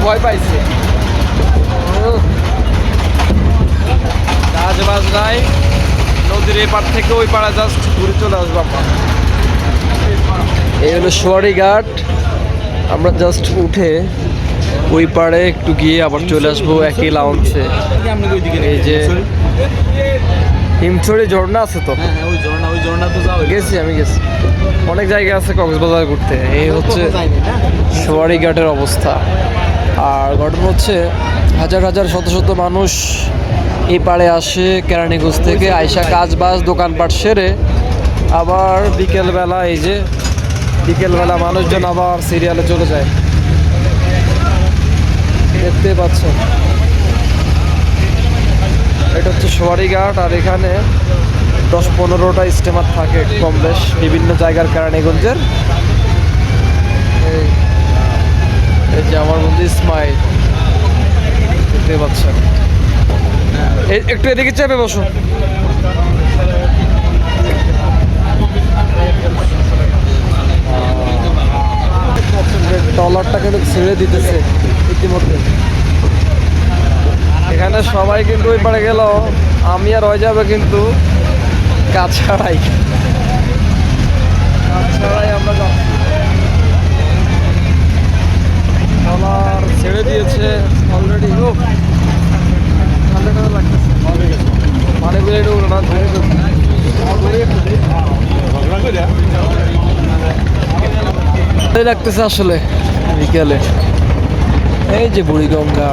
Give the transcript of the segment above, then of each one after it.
ভয় পাইছে। কাজ বাজ নাই, নদীর এপার থেকে ওই পাড়া জাস্ট ঘুরে চলে আসবো আমরা। এই হলো সোয়ারি ঘাট। আমরা জাস্ট উঠে ওই পাড়ে একটু গিয়ে আবার চলে আসবো একই লাউন্সে। এই যে হিমছড়ি ঝর্ণা আছে তো, গেছি আমি, গেছি অনেক জায়গা আছে কক্সবাজার ঘুরতে। এই হচ্ছে সোয়ারি ঘাটের অবস্থা। আর ঘটনা হচ্ছে হাজার হাজার শত শত মানুষ এই পাড়ে আসে কেরানীগঞ্জ থেকে, আইসা কাজ বাজ দোকানপাট সেরে আবার বিকেলবেলা, এই যে বিকেলবেলা মানুষজন আবার সিরিয়ালে চলে যায়, দেখতে পাচ্ছেন। এটা হচ্ছে সোয়ারি ঘাট। আর এখানে 10-15টা স্টিমার থাকে কম বেশ বিভিন্ন জায়গার কেরানীগঞ্জের। এই যে আমার বন্ধু ইসমাইল, দেখতে পাচ্ছেন। একটু এদিকে চেপে বসো। ট্রলারটা কিন্তু ছেড়ে দিতেছে ইতিমধ্যে। এখানে সবাই কিন্তু ওই পারে গেল, আমি আর হয়ে যাবে কিন্তু কাজ ছাড়াই আমরা যাচ্ছি। ট্রলার ছেড়ে দিয়েছে অলরেডি। ও ঠান্ডা ঠান্ডা লাগতেছে, মানে বেড়ে ঢুকলো না, লাগতেছে আসলে বিকেলে। এই যে বুড়িগঙ্গা,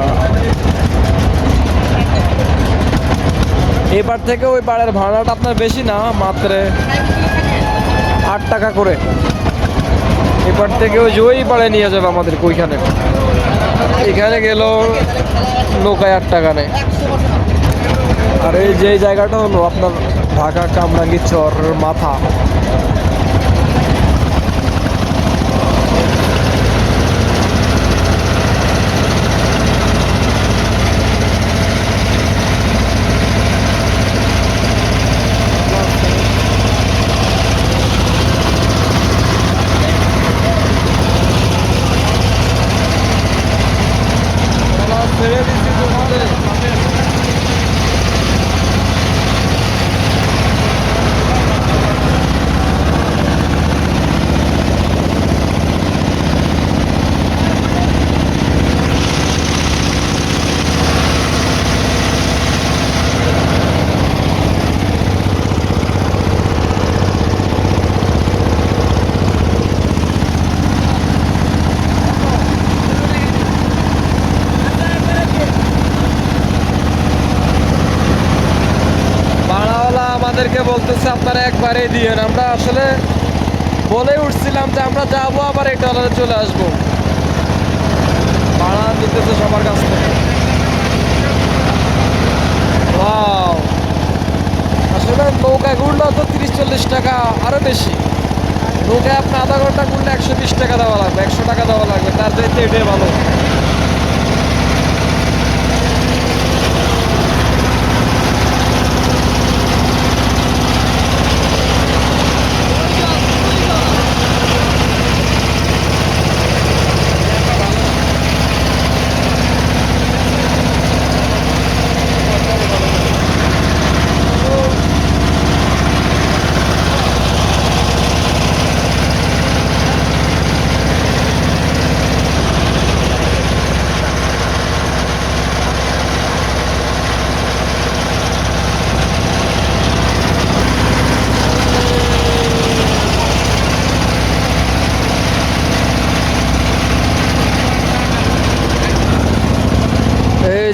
এবার থেকে ওই পাড়ের ভাড়াটা আপনার বেশি না, মাত্র 8 টাকা করে। এবার থেকে ওই যে ওই পাড়ে নিয়ে যাবে আমাদের ওইখানে, এখানে গেল নৌকায় 8 টাকা নেয়। আর এই যে জায়গাটা হলো আপনার ঢাকা কামরাঙ্গি চর মাথা। আমাদেরকে বলতেছে আপনারা একবারে দিয়েন। আমরা আসলে বলে উঠছিলাম যে আমরা যাবো আবার এই ট্রলারে চলে আসবো, ভাড়া নিতেছে সবার কাছ থেকে। আসলে নৌকায় ঘুরলে তো 30-40 টাকা, আরো বেশি। নৌকায় আপনি আধা ঘন্টা ঘুরলে 120 টাকা দেওয়া লাগবে, 100 টাকা দেওয়া লাগবে, তার চাইতে এটাই ভালো।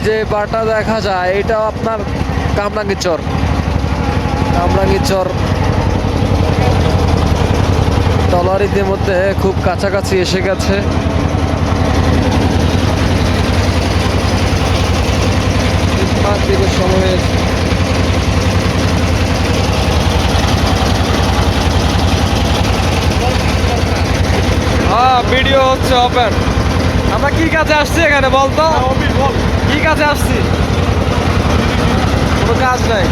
যে বাটা দেখা যায় এটা আপনার কামরাঙ্গীর চর। কামরাঙ্গীর চর ট্রলার ইতিমধ্যে খুব কাছাকাছি এসে গেছে। সময় হয়েছে। হ্যাঁ, ভিডিও হচ্ছে ওপেন। আমরা কি কাজে আসছি এখানে বলতো? কি কাজে আসছি? কোনো কাজ নাই।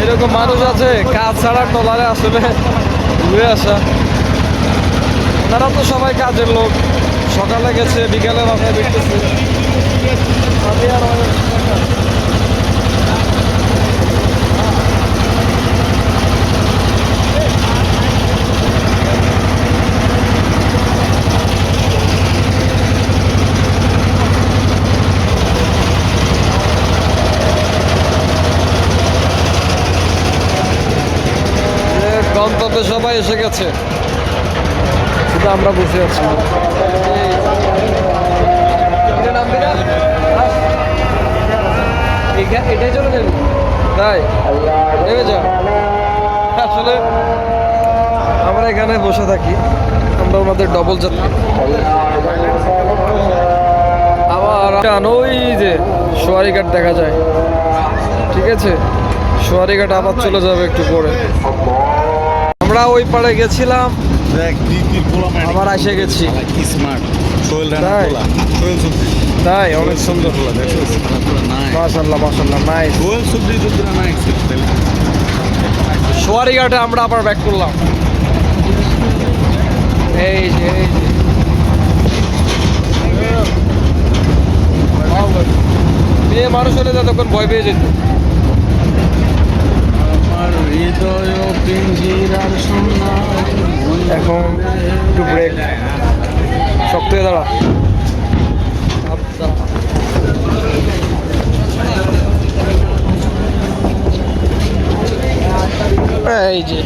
এরকম মানুষ আছে কাজ ছাড়া ট্রলারে আসলে ঘুরে আসা। ওনারা তো সবাই কাজের লোক, সকালে গেছে বিকালে বাসায় ফিরতেছে। আমি আর গন্তব্যে সবাই এসে গেছে, শুধু আমরা বসে আছি। এটাই চলে যাবে তাই নেমে যা। আসলে আমরা এখানে বসে থাকি, আমরা ওনাদের ডবল যাত্রী। আবার ওই যে সোয়ারিঘাট দেখা যায়, ঠিক আছে, সোয়ারিঘাট আবার চলে যাবে একটু পরে। আমরা ওই পাড়ে গেছিলাম, আবার এসে গেছি। তাই অনেক সুন্দর, মাশাআল্লাহ মাশাআল্লাহ, নাইস। সোয়ারিঘাটে আমরা আবার ব্যাক করলাম। এই যে মেয়ে মানুষ হলে তখন ভয় পেয়ে যেত। এখন একটু ব্রেক, শক্ত হয়ে দাঁড়া। এই যে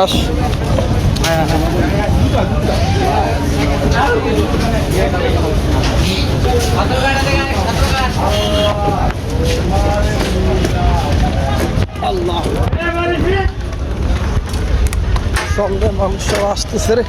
আস আল্লাহ, সঙ্গে মাংস আসতেছে রে।